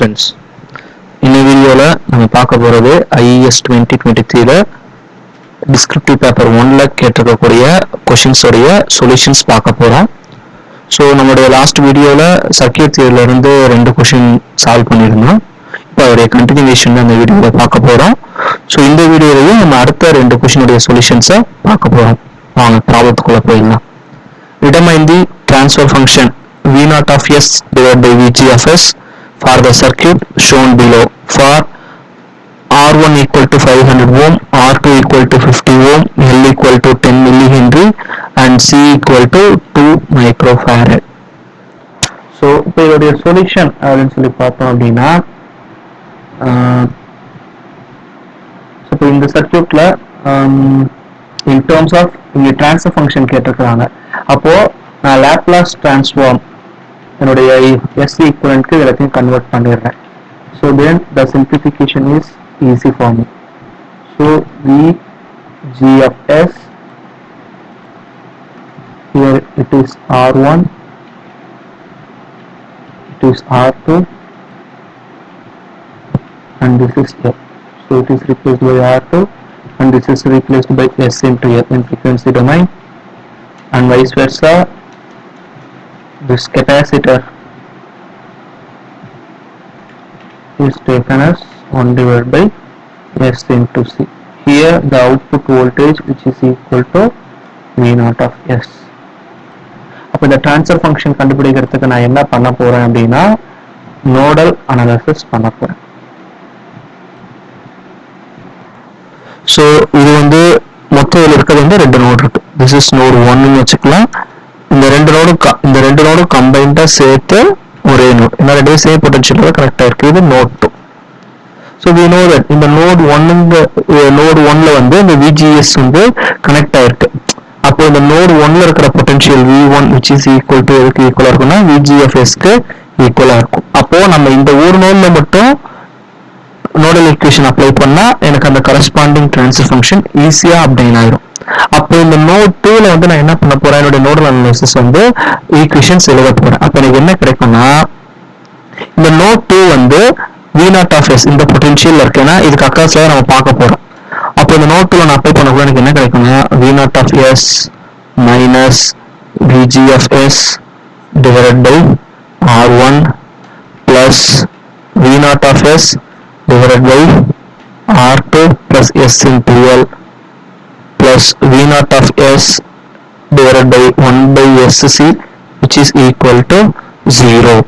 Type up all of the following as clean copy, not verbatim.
Friends, இந்த வீடியோவில் நம்ம பார்க்க போகிறது IES 2023 டிஸ்கிரிப்டிவ் பேப்பர் 1ல் கேட்டிருக்கக்கூடிய கொஷின்ஸோடைய சொல்யூஷன்ஸ் பார்க்க போகிறோம். ஸோ நம்மளுடைய லாஸ்ட் வீடியோவில் சர்க்யூட் தியரியிலேருந்து 2 கொஷின் சால்வ் பண்ணியிருந்தோம். இப்போ அதோடைய கண்டினியூஷன் அந்த வீடியோவில் பார்க்க போகிறோம். ஸோ இந்த வீடியோலையும் நம்ம அடுத்த 2 கொஷினுடைய சொல்யூஷன்ஸை பார்க்க போகிறோம். வாங்க ப்ராப்ளத்துக்குள்ளே போயிடலாம். Determine the transfer function V0 of S divided by Vg of S for the circuit shown below for R1 equal to 500 ohm, R2 equal to 50 ohm, L equal to 10 millihenry and C equal to 2 microfarad. So இப்போ இதோடைய solution அப்படின்னு சொல்லி பார்த்தோம் அப்படின்னா இப்போ இந்த சர்க்யூட்ல in terms of இங்க transfer function கேட்டிருக்காங்க. அப்போ நான் லாப்லாஸ் டிரான்ஸ்ஃபார்ம் என்னுடைய S ஈக்குவலன்ட்க்கு எல்லாத்தையும் கன்வெர்ட் பண்ணிடுறேன். So then the simplification is easy for me. So Vg of S here it is R1, it is R2 and this is L. So it is replaced by R2 and this is replaced by S into L in frequency domain, and vice versa. This capacitor is taken as 1 divided by S into C. Here the output voltage which is equal to V0 of S. அப்போ இந்த transfer function கண்டுபிடிக்கிறதுக்கு நான் என்ன பண்ண போறேன் அப்படின்னா nodal analysis பண்ண போறேன். ஸோ இது வந்து மொத்தத்தில் இருக்கிறது வந்து 2 நோடு இருக்கு. திஸ் இஸ் நோடு 1ன்னு வச்சுக்கலாம். இந்த ரெண்டு நோடும் கம்பைண்டா சேர்த்து ஒரே நோட். ஏன்னா 2 சேம் பொட்டன்ஷியல் கரெக்டா இருக்கு. இது node 2. So we know that இந்த நோடு 1ல வந்து இந்த VGS வந்து கனெக்ட் ஆயிருக்கு. அப்போ இந்த நோடு 1ல இருக்கிற potential V1 which is equal to எதுக்கு ஈக்குவலா இருக்கும்னா VG of Sக்கு ஈக்குவலா இருக்கும். அப்போ நம்ம இந்த ஒரு நோட்ல மட்டும் நோடல் ஈக்குவேஷன் அப்ளை பண்ணா எனக்கு அந்த கரஸ்பாண்டிங் ட்ரான்ஸ்ஃபர் ஃபங்க்ஷன் ஈஸியா அப்டைன் ஆயிடும். அப்போ இந்த நோட் 2ல வந்து நான் என்ன பண்ண போறேன், என்னோட நோடல் அனாலிசிஸ் வந்து ஈக்குவேஷன்ஸ் எழுத போறேன். அப்ப எனக்கு என்ன கிடைக்கும்னா இந்த நோட் 2 வந்து V0 of S இந்த பொட்டன்ஷியல் இருக்குன்னா இதுக்கு அக்காஸ்ல நம்ம பார்க்க போறோம். அப்போ இந்த நோட் 2ல நான் அப்ளை பண்ணக்குள்ள எனக்கு என்ன கிடைக்கும்னா V0 of S minus Vg of S divided by R1 plus V0 of S divided by R2 plus S into L plus V0 of S divided by 1 by SC which is equal to 0.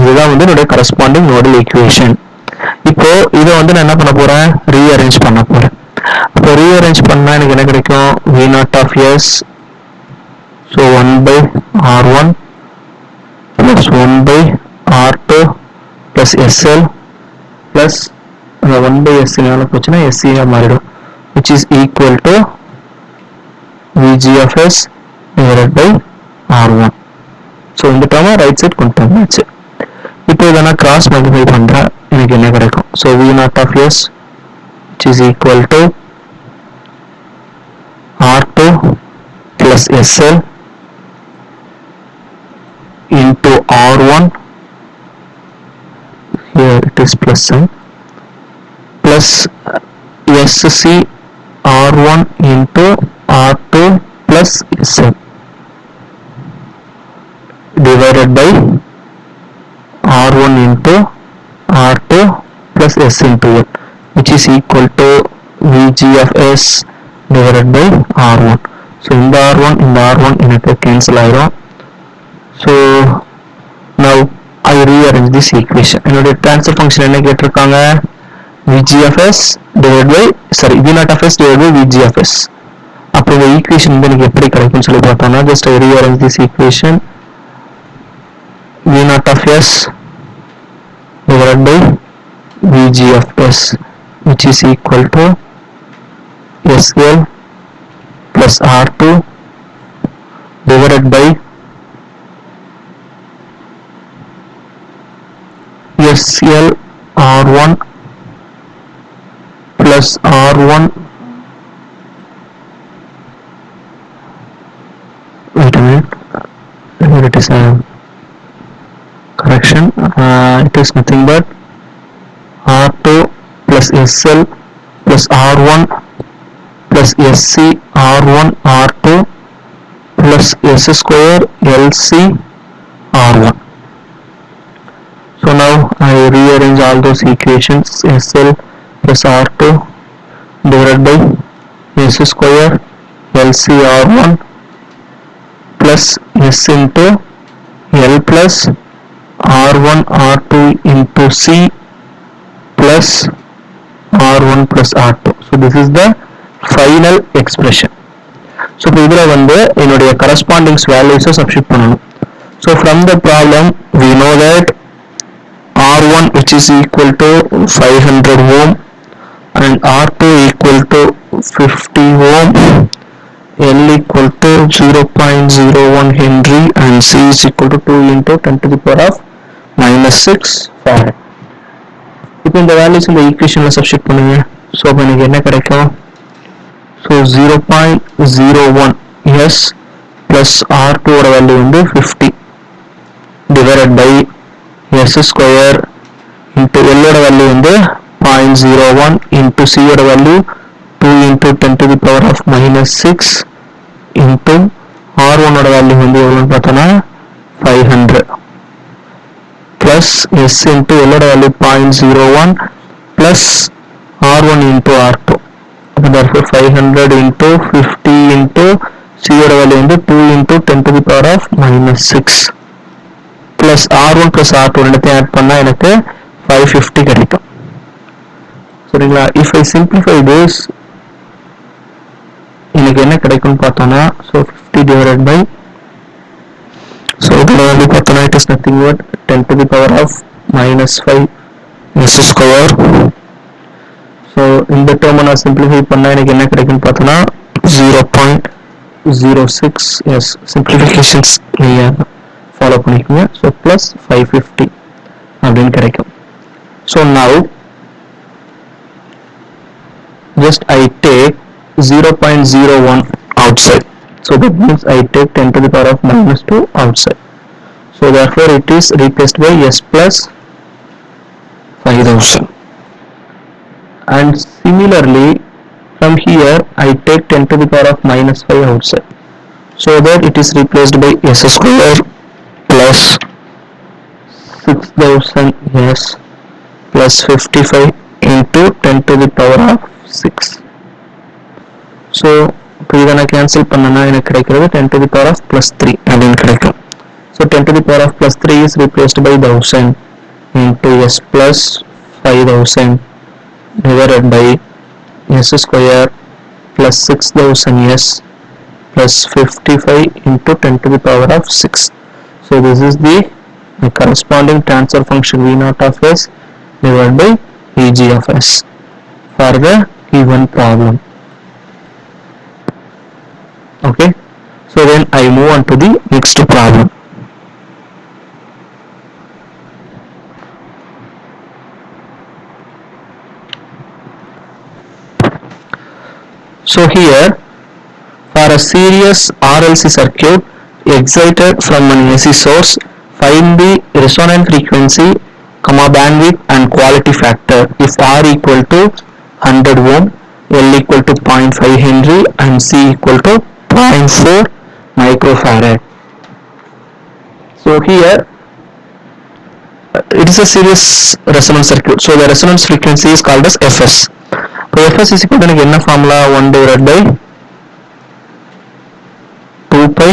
இதுதான் வந்து என்னுடைய corresponding nodal equation. இப்போ இதை வந்து நான் என்ன பண்ண போறேன், ரீஅரேஞ்ச் பண்ண போறேன். அப்போ ரீஅரேஞ்ச் பண்ணா எனக்கு என்ன கிடைக்கும், V0 of S so 1 by R1 plus 1 by R2 plus SL plus 1 by SC நால போச்சுன்னா SC மாறிடும் which is equal to Vg of S divided by R1. So இந்த டேர்மை ரைட் சைட் கொண்டு வந்தாச்சு. இப்போ இதை நான் கிராஸ் மல்டிப்ளை பண்ணுறேன், எனக்கு என்ன கிடைக்கும். So V0 of S which is equal to R2 plus SL into R1, here it is plus sign, plus SC R1 into R2 plus SL divided by R1 into R2 plus S into L which is equal to Vg of S divided by R1. So இந்த R1 எனக்கு cancel ஆயிடும். So now I rearrange this equation. என்னுடைய transfer function என்ன கேட்டிருக்காங்க, Vg of S divided by V0 of S divided by Vg of S. அப்போ இந்த equation வந்து எனக்கு எப்படி கிடைக்கும்னு சொல்லி பார்த்தோம்னா just I rearrange this equation. V0 of S divided by Vg of S which is equal to SL plus R2 divided by SL R1 plus R1, wait a minute, here it is a correction, it is nothing but R2 plus SL plus R1 plus SC R1 R2 plus S square LC R1. So now I rearrange all those equations. SL plus R2 divided by S square LC R1 plus S into L plus R1 R2 into C plus R1 plus R2. So this is the final expression. So இதில் வந்து என்னுடைய corresponding values substitute பண்ணணும். So from the problem we know that R1 which is equal to 500 ohm and R2 equal to 50 ohm, L equal to 0.01 Henry and C is equal to 2 into 10 to the power of minus 6 Farad. இப்போ இந்த values இந்த ஈக்குவேஷன்ல substitute பண்ணுங்க. So இப்போ எனக்கு என்ன கிடைக்கும்? So 0.01 S plus R2 ஓட value வந்து 50 divided by S square into L ஓட வேல்யூ வந்து 0.01 into C ஓட value 2 into 10 to the power of minus 6 into R1 ஓட வேல்யூ வந்து எவ்வளோன்னு பார்த்தோன்னா 500 plus S into L ஓட value 0.01 plus R1 into R2. Therefore 500 into 50 into C ஓட value வந்து 2 into 10 to the power of minus 6 plus R1 plus R2 ரெண்டுத்தையும் add பண்ணா எனக்கு 550 கிடைக்கும். சரிங்களா? if I simplify this எனக்கு என்ன கிடைக்கும்னு பார்த்தோம்னா so 50 divided by so இதோட வேல்யூ பார்த்தோம்னா it is nothing but 10 to the power of minus 5 S square. so இந்த டேர்மை நான் சிம்பிளிஃபை பண்ணா எனக்கு என்ன கிடைக்கும்னு பார்த்தோம்னா 0.06 S simplifications நீங்க ஃபாலோ பண்ணிக்கோங்க. so plus 550 அப்படின்னு கிடைக்கும். so now just I take 0.01 outside. So that means I take 10 to the power of minus 2 outside. So therefore it is replaced by S plus 5000. And similarly from here I take 10 to the power of minus 5 outside. So that it is replaced by S square plus 6000 S plus 55 into 10 to the power of 6. So இப்போ இதை நான் cancel பண்ணனா எனக்கு கிடைக்கிறது 10 to the power of plus 3 அப்படின்னு கிடைக்கும். So 10 to the power of plus 3 is replaced by 1000 into S plus 5000 divided by S square plus 6000 S plus 55 into 10 to the power of 6. So this is the corresponding transfer function V naught of S divided by Vg of S for the given problem. Okay, so then I move on to the next problem. So here for a series RLC circuit excited from an AC source, find the resonant frequency, bandwidth and quality factor if R equal to 100 ohm, L equal to 0.5 Henry and C equal to 0.4 microfarad. So here it is a series resonance circuit. So the resonance frequency is called as Fs. So Fs is equal to enna formula 1 divided by 2 pi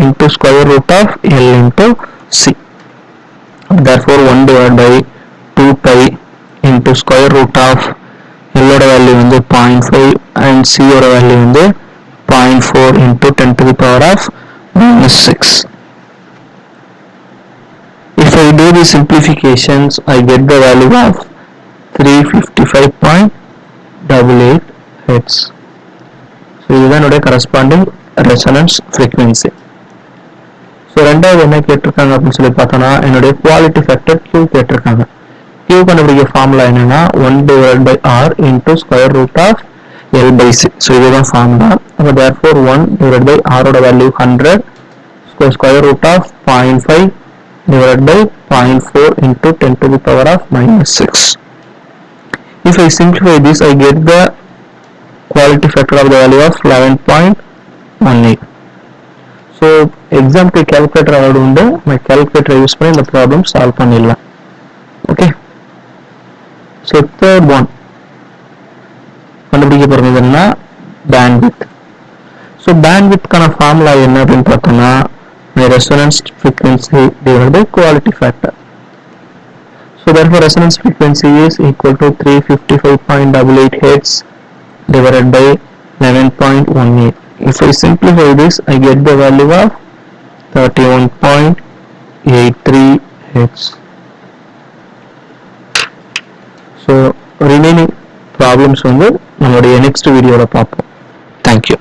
into square root of L into C. Therefore 1 divided by 2 pi into square root of L oda value வந்து 0.5 and C oda value வந்து 0.4 into 10 to the power of minus 6. If I do the simplifications, I get the value of 355.88 Hz. So this is the corresponding resonance frequency. So ரெண்டாவது என்ன கேட்டிருக்காங்க அப்படின்னு சொல்லி பார்த்தோம்னா என்னுடைய quality factor Q கேட்டிருக்காங்க. Q கண்டுபிடிக்க ஃபார்முலா என்னன்னா 1 divided by R into square root of L by C. So இதுதான் ஃபார்முலா. அப்போ therefore 1 divided by R ஓட value 100 square root of 0.5 divided by 0.4 into 10 to the power of minus 6. If I simplify this, I get the quality factor of the value of 11.18. So example calculator already undu, my calculator use panni the problem solve pannilla. Okay, so third one கண்டுபிடிக்க போறது என்ன, bandwidth. So bandwidth கான formula என்ன அப்படினு பார்த்தோம்னா my resonance frequency divided by quality factor. So therefore resonance frequency is equal to 355.88 Hz divided by 11.18. If I simplify this, I get the value of 31.83 Hz. So remaining problems வந்து நம்மளுடைய next video ல பார்ப்போம். Thank you.